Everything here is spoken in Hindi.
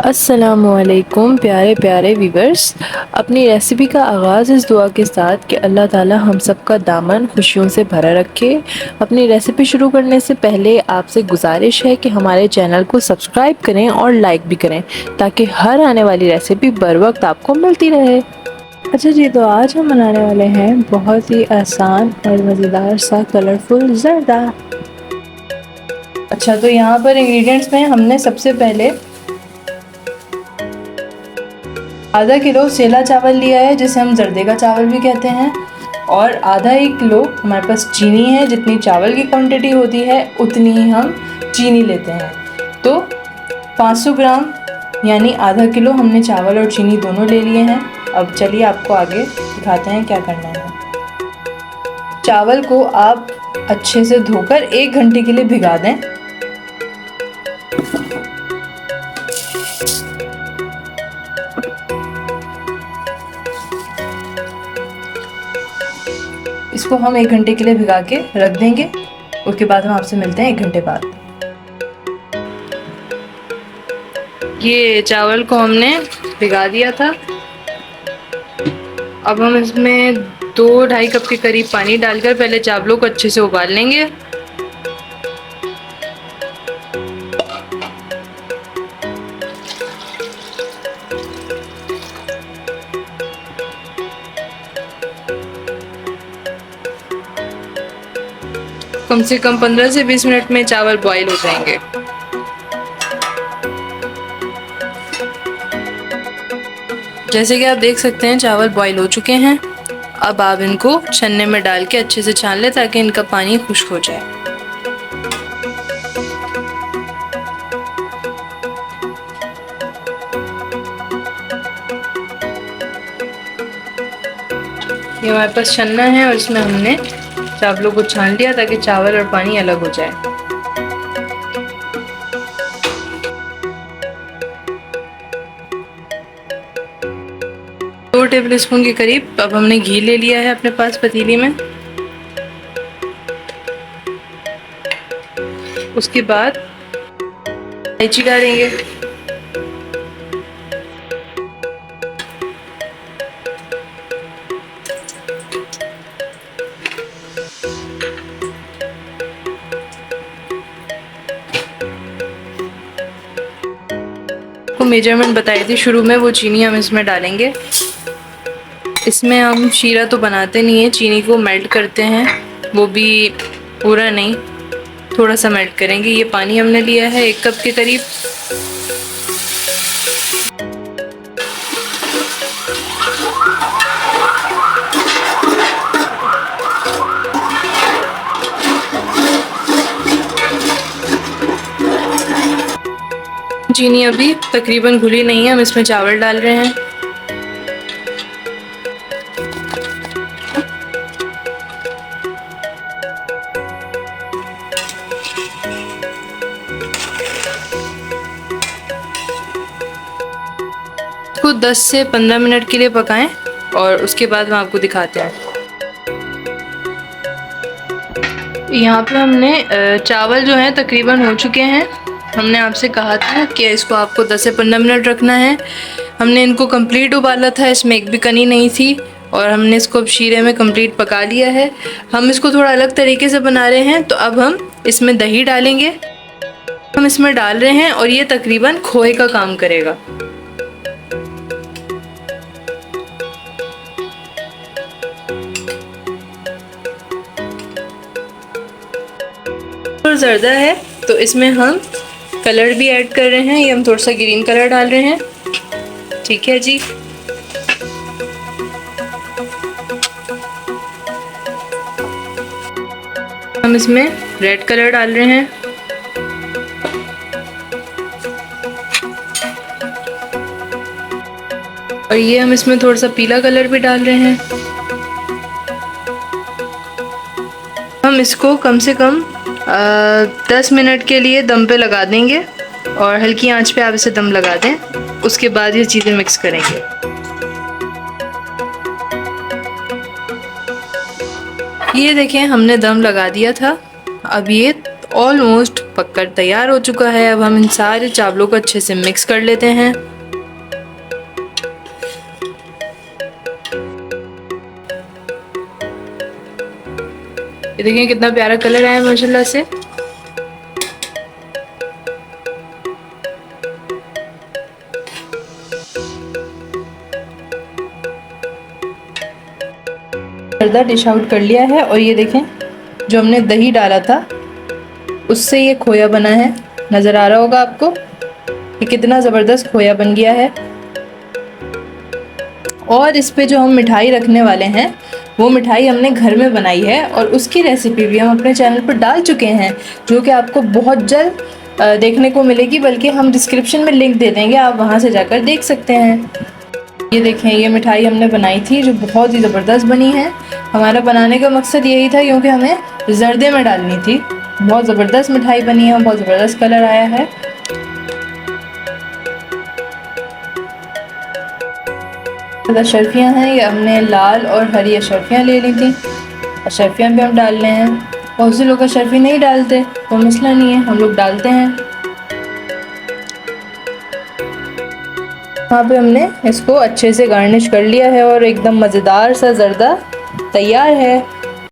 अस्सलामुअलैकुम प्यारे प्यारे व्यूवर्स। अपनी रेसिपी का आगाज़ इस दुआ के साथ कि अल्लाह ताला हम सब का दामन खुशियों से भरा रखे। अपनी रेसिपी शुरू करने से पहले आपसे गुजारिश है कि हमारे चैनल को सब्सक्राइब करें और लाइक भी करें ताकि हर आने वाली रेसिपी बर वक्त आपको मिलती रहे। अच्छा जी, तो आज हम बनाने वाले हैं बहुत ही आसान और मज़ेदार सा कलरफुल ज़र्दा। अच्छा, तो यहाँ पर इंग्रेडिएंट्स में हमने सबसे पहले आधा किलो सेला चावल लिया है, जिसे हम जर्दे का चावल भी कहते हैं, और आधा 1 किलो हमारे पास चीनी है। जितनी चावल की क्वांटिटी होती है उतनी ही हम चीनी लेते हैं। तो 500 ग्राम यानी आधा किलो हमने चावल और चीनी दोनों ले लिए हैं। अब चलिए आपको आगे दिखाते हैं क्या करना है। चावल को आप अच्छे से धोकर 1 घंटे के लिए भिगा दें। इसको हम 1 घंटे के लिए भिगा के रख देंगे। उसके बाद हम आपसे मिलते हैं 1 घंटे बाद। ये चावल को हमने भिगा दिया था। अब हम इसमें 2-2.5 कप के करीब पानी डालकर पहले चावलों को अच्छे से उबाल लेंगे। कम से कम 15 से 20 मिनट में चावल बॉईल हो जाएंगे। जैसे कि आप देख सकते हैं चावल बॉईल हो चुके हैं। अब आप इनको छन्ने में डाल के अच्छे से छान लें ताकि इनका पानी खुश्क हो जाए। ये हमारे पास छन्ना है और इसमें हमने चावलों को छान लिया ताकि चावल और पानी अलग हो जाए। दो टेबल स्पून के करीब अब हमने घी ले लिया है अपने पास पतीली में। उसके बाद इलायची डालेंगे। को मेजरमेंट बताई थी शुरू में, वो चीनी हम इसमें डालेंगे। इसमें हम शीरा तो बनाते नहीं है, चीनी को मेल्ट करते हैं, वो भी पूरा नहीं, थोड़ा सा मेल्ट करेंगे। ये पानी हमने लिया है 1 कप के करीब। चीनी अभी तकरीबन घुली नहीं है, हम इसमें चावल डाल रहे हैं। इसको 10 से 15 मिनट के लिए पकाएं और उसके बाद हम आपको दिखाते हैं। यहाँ पे हमने चावल जो है तकरीबन हो चुके हैं। हमने आपसे कहा था कि इसको आपको 10 से 15 मिनट रखना है। हमने इनको कंप्लीट उबाला था, इसमें एक भी कनी नहीं थी, और हमने इसको अब शीरे में कंप्लीट पका लिया है। हम इसको थोड़ा अलग तरीके से बना रहे हैं, तो अब हम इसमें दही डालेंगे। हम इसमें डाल रहे हैं और ये तकरीबन खोए का काम करेगा। और ज़र्दा है तो इसमें हम कलर भी ऐड कर रहे हैं। ये हम थोड़ा सा ग्रीन कलर डाल रहे हैं। ठीक है जी। हम इसमें रेड कलर डाल रहे हैं। और ये हम इसमें थोड़ा सा पीला कलर भी डाल रहे हैं। हम इसको कम से कम 10 मिनट के लिए दम पे लगा देंगे, और हल्की आंच पे आप इसे दम लगा दें। उसके बाद ये चीज़ें मिक्स करेंगे। ये देखें, हमने दम लगा दिया था। अब ये ऑलमोस्ट पककर तैयार हो चुका है। अब हम इन सारे चावलों को अच्छे से मिक्स कर लेते हैं। ये देखिए कितना प्यारा कलर आया माशाल्लाह से। जर्दा डिश आउट कर लिया है और ये देखें जो हमने दही डाला था उससे ये खोया बना है, नज़र आ रहा होगा आपको। ये कितना ज़बरदस्त खोया बन गया है। और इस पे जो हम मिठाई रखने वाले हैं वो मिठाई हमने घर में बनाई है और उसकी रेसिपी भी हम अपने चैनल पर डाल चुके हैं, जो कि आपको बहुत जल्द देखने को मिलेगी, बल्कि हम डिस्क्रिप्शन में लिंक दे देंगे, आप वहाँ से जाकर देख सकते हैं। ये देखें ये मिठाई हमने बनाई थी जो बहुत ही ज़बरदस्त बनी है। हमारा बनाने का मकसद यही था क्योंकि हमें जर्दे में डालनी थी। बहुत ज़बरदस्त मिठाई बनी है, बहुत ज़बरदस्त कलर आया है। अशरफियाँ हैं, ये हमने लाल और हरी अशरफियाँ ले ली थी। अशरफियाँ भी हम डाल रहे हैं। बहुत से लोग अशरफी नहीं डालते, तो मसला नहीं है, हम लोग डालते हैं। यहाँ पे हमने इसको अच्छे से गार्निश कर लिया है और एकदम मज़ेदार सा जर्दा तैयार है।